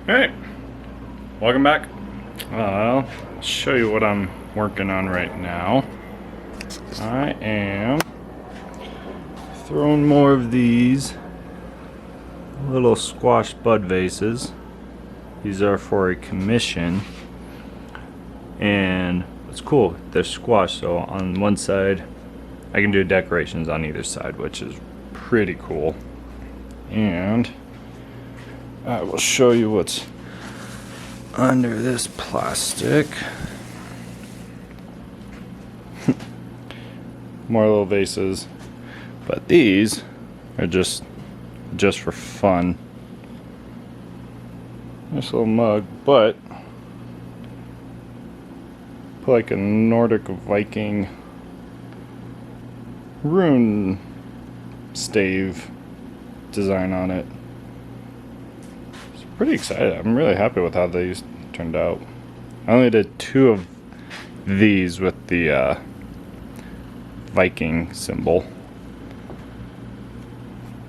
Alright, welcome back. I'll show you what I'm working on right now. I am throwing more of these little squash bud vases. These are for a commission, and it's cool, they're squash, so on one side I can do decorations on either side, which is pretty cool. And I will show you what's under this plastic. More little vases, but these are just for fun. Nice little mug, but put like a Nordic Viking rune stave design on it. Pretty excited. I'm really happy with how these turned out. I only did 2 of these with the Viking symbol,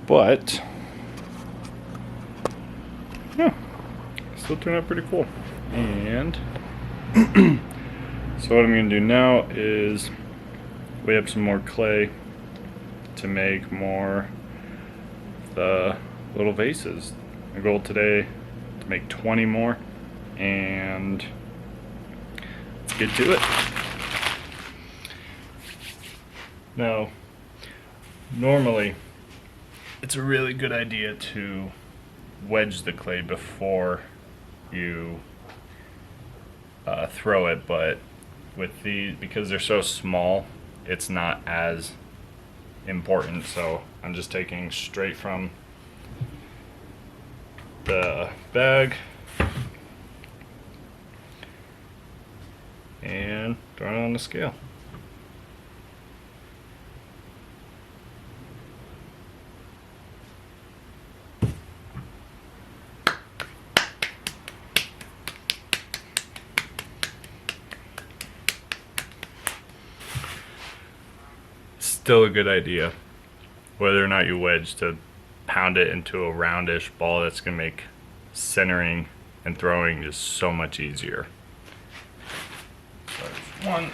but yeah, still turned out pretty cool. And so what I'm going to do now is we have some more clay to make more of the little vases. My goal today to make 20 more, and let's get to it. Now, normally it's a really good idea to wedge the clay before you throw it, but with these, because they're so small, it's not as important, so I'm just taking straight from the bag and throwing it on the scale. Still a good idea, whether or not you wedge, to pound it into a roundish ball. That's going to make centering and throwing just so much easier. So there's one.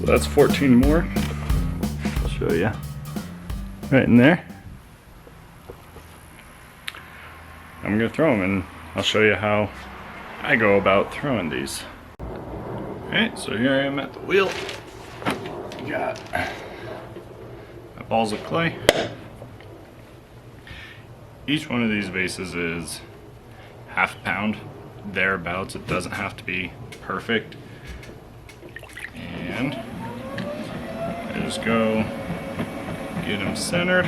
That's 14 more. I'll show you. Right in there. I'm gonna throw them, and I'll show you how I go about throwing these. Alright, so here I am at the wheel. Got my balls of clay. Each one of these vases is half a pound, thereabouts. It doesn't have to be perfect. And I just go get them centered.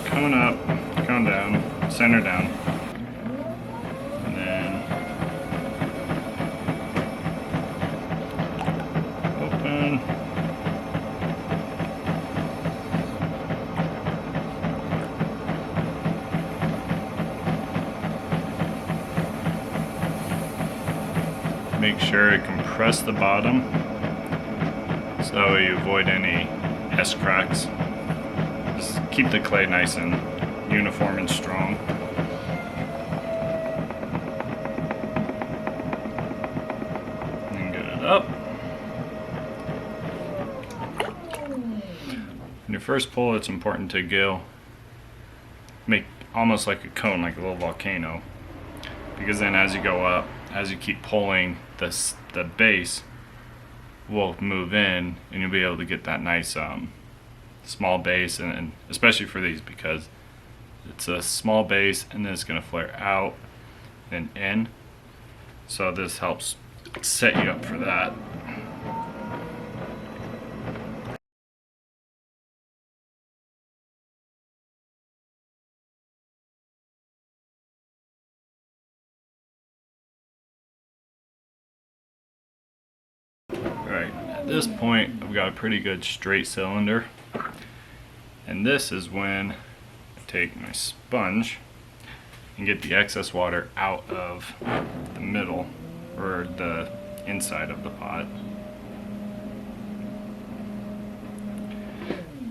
Cone up, cone down, center down. And then open. Make sure to compress the bottom so you avoid any S cracks. Just keep the clay nice and uniform and strong. first pull, it's important to go make almost like a cone, like a little volcano, because then as you go up, as you keep pulling, the base will move in and you'll be able to get that nice small base, and especially for these because it's a small base and then it's going to flare out and in, so this helps set you up for that. Alright, at this point I've got a pretty good straight cylinder, and this is when I take my sponge and get the excess water out of the middle or the inside of the pot.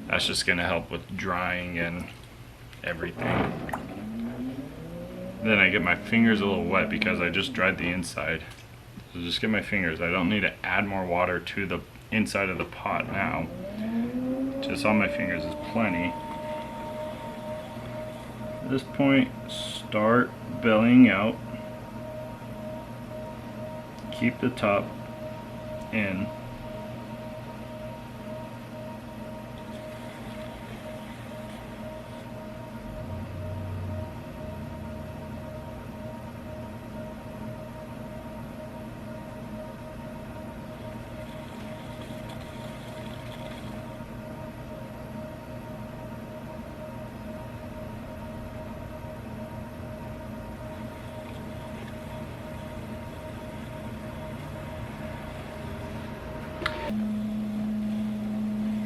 That's just going to help with drying and everything. Then I get my fingers a little wet because I just dried the inside. So just get my fingers. I don't need to add more water to the inside of the pot now. Just on my fingers is plenty. At this point, start bellying out. Keep the top in.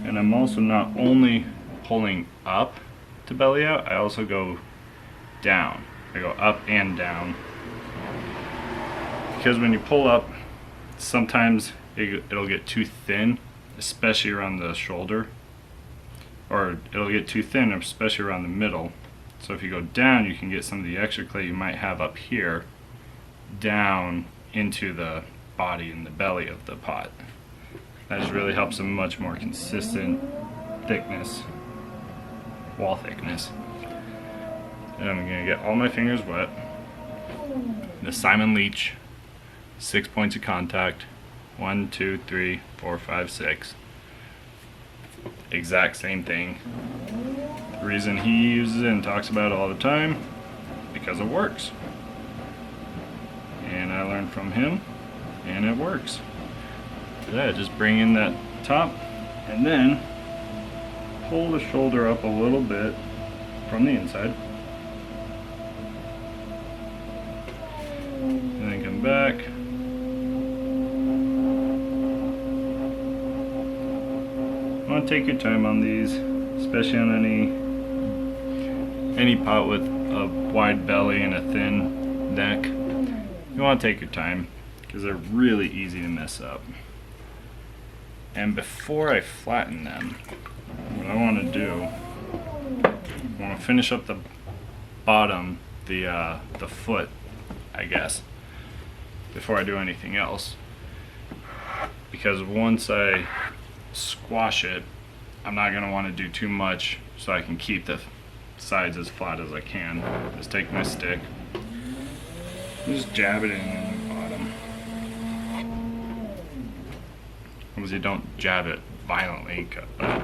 And I'm also not only pulling up to belly out, I also go down. I go up and down. Because when you pull up, sometimes it'll get too thin, especially around the shoulder. Or it'll get too thin, especially around the middle. So if you go down, you can get some of the extra clay you might have up here down into the body and the belly of the pot. That just really helps a much more consistent thickness, wall thickness. And I'm gonna get all my fingers wet. The Simon Leach, 6 points of contact, 1, 2, 3, 4, 5, 6. Exact same thing. The reason he uses it and talks about it all the time, because it works. And I learned from him, and it works. Yeah, just bring in that top and then pull the shoulder up a little bit from the inside, and then come back. You want to take your time on these, especially on any pot with a wide belly and a thin neck. You want to take your time because they're really easy to mess up. And before I flatten them, what I want to do, I want to finish up the bottom, the foot, I guess, before I do anything else. Because once I squash it, I'm not going to want to do too much, so I can keep the sides as flat as I can. Just take my stick, and just jab it in the bottom. Obviously don't jab it violently, but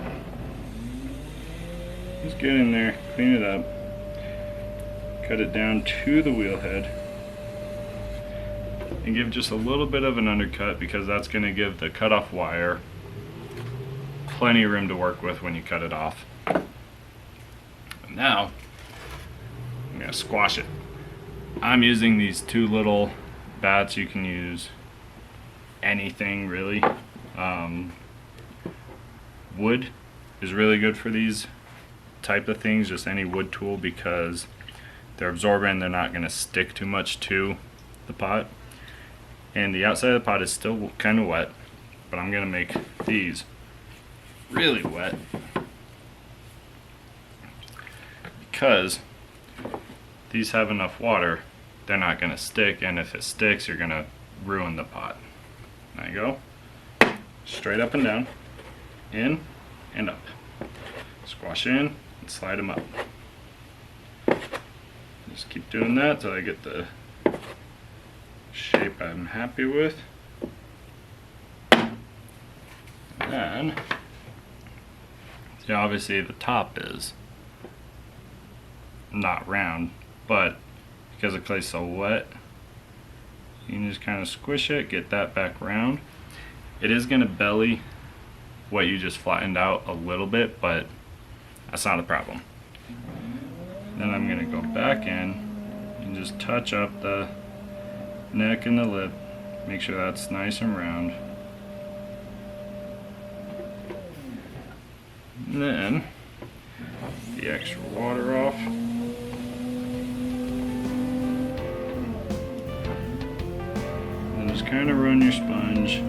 just get in there, clean it up, cut it down to the wheel head, and give just a little bit of an undercut because that's going to give the cutoff wire plenty of room to work with when you cut it off. And now I'm going to squash it. I'm using these two little bats. You can use anything really. Wood is really good for these type of things, just any wood tool, because they're absorbent, they're not going to stick too much to the pot. And the outside of the pot is still kind of wet, but I'm going to make these really wet because these have enough water, they're not going to stick, and if it sticks, you're going to ruin the pot. There you go. Straight up and down, in and up. Squash in and slide them up. Just keep doing that till I get the shape I'm happy with. And then, see, obviously the top is not round, but because the clay's so wet, you can just kind of squish it, get that back round. It is going to belly what you just flattened out a little bit, but that's not a problem. Then I'm going to go back in and just touch up the neck and the lip, make sure that's nice and round. And then the extra water off. And just kind of run your sponge.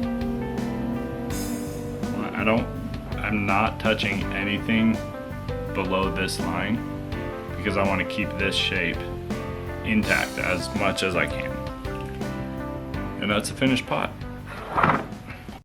I'm not touching anything below this line because I want to keep this shape intact as much as I can. And that's a finished pot.